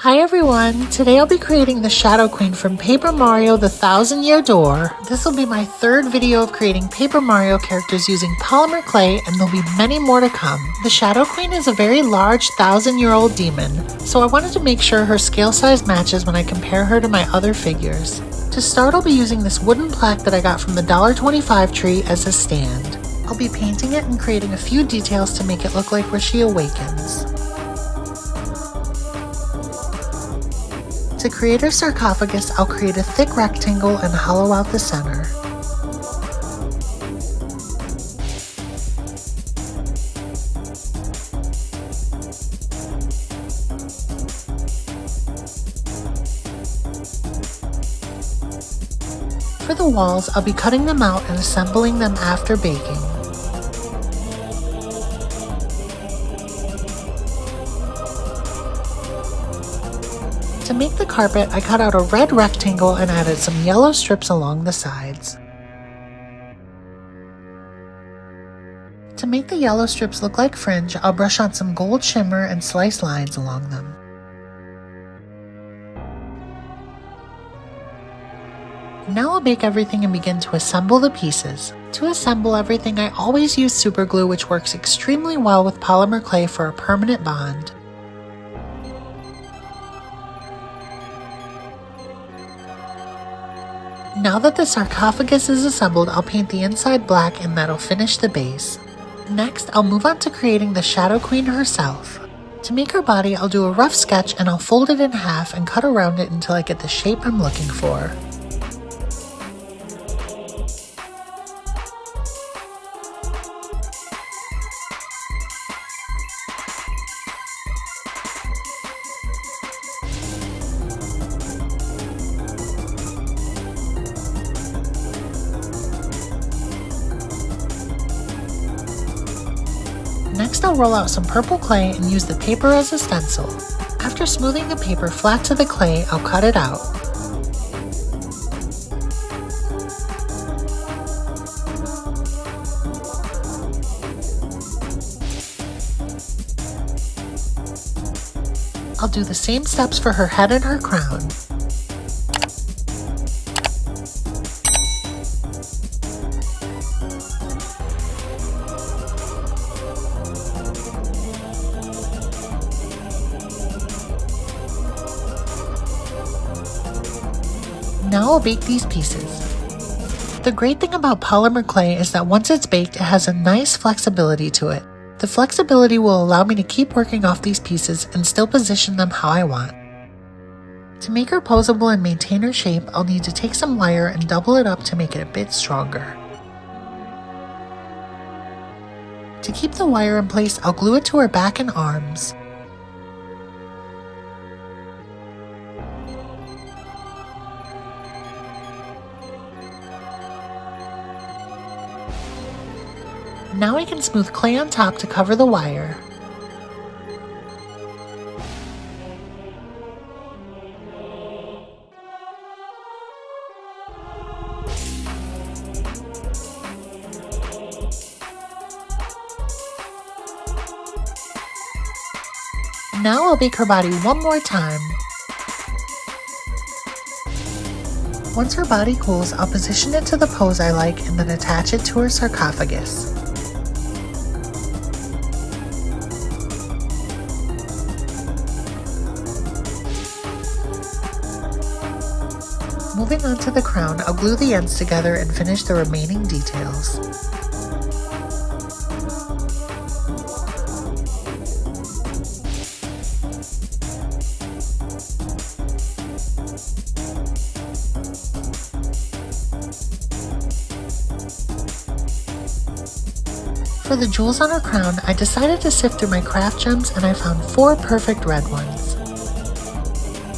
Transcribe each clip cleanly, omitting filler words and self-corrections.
Hi everyone! Today I'll be creating the Shadow Queen from Paper Mario the 1000-Year Door. This will be my third video of creating Paper Mario characters using polymer clay, and there'll be many more to come. The Shadow Queen is a very large 1000-year-old demon, so I wanted to make sure her scale size matches when I compare her to my other figures. To start, I'll be using this wooden plaque that I got from the $1.25 tree as a stand. I'll be painting it and creating a few details to make it look like where she awakens. To create her sarcophagus, I'll create a thick rectangle and hollow out the center. For the walls, I'll be cutting them out and assembling them after baking. To make the carpet, I cut out a red rectangle and added some yellow strips along the sides. To make the yellow strips look like fringe, I'll brush on some gold shimmer and slice lines along them. Now I'll bake everything and begin to assemble the pieces. To assemble everything, I always use super glue, which works extremely well with polymer clay for a permanent bond. Now that the sarcophagus is assembled, I'll paint the inside black and that'll finish the base. Next, I'll move on to creating the Shadow Queen herself. To make her body, I'll do a rough sketch and I'll fold it in half and cut around it until I get the shape I'm looking for. Next, I'll roll out some purple clay and use the paper as a stencil. After smoothing the paper flat to the clay, I'll cut it out. I'll do the same steps for her head and her crown. Now I'll bake these pieces. The great thing about polymer clay is that once it's baked, it has a nice flexibility to it. The flexibility will allow me to keep working off these pieces and still position them how I want. To make her posable and maintain her shape, I'll need to take some wire and double it up to make it a bit stronger. To keep the wire in place, I'll glue it to her back and arms. Now I can smooth clay on top to cover the wire. Now I'll bake her body one more time. Once her body cools, I'll position it to the pose I like and then attach it to her sarcophagus. Moving on to the crown, I'll glue the ends together and finish the remaining details. For the jewels on her crown, I decided to sift through my craft gems and I found 4 perfect red ones.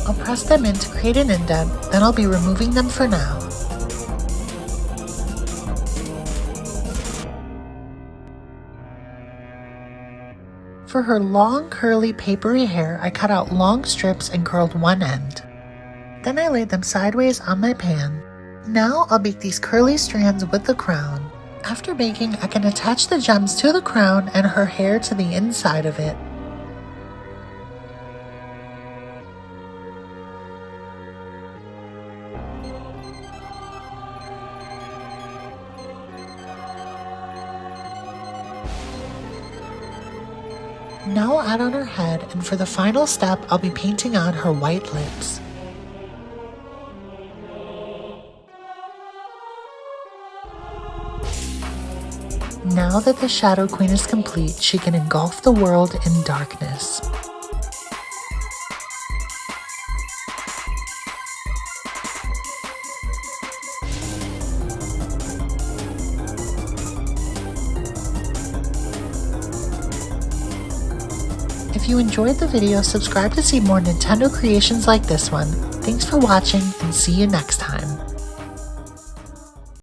I'll press them in to create an indent, then I'll be removing them for now. For her long, curly, papery hair, I cut out long strips and curled one end. Then I laid them sideways on my pan. Now I'll bake these curly strands with the crown. After baking, I can attach the gems to the crown and her hair to the inside of it. Now I'll add on her head, and for the final step, I'll be painting on her white lips. Now that the Shadow Queen is complete, she can engulf the world in darkness. If you enjoyed the video, subscribe to see more Nintendo creations like this one. Thanks for watching, and see you next time.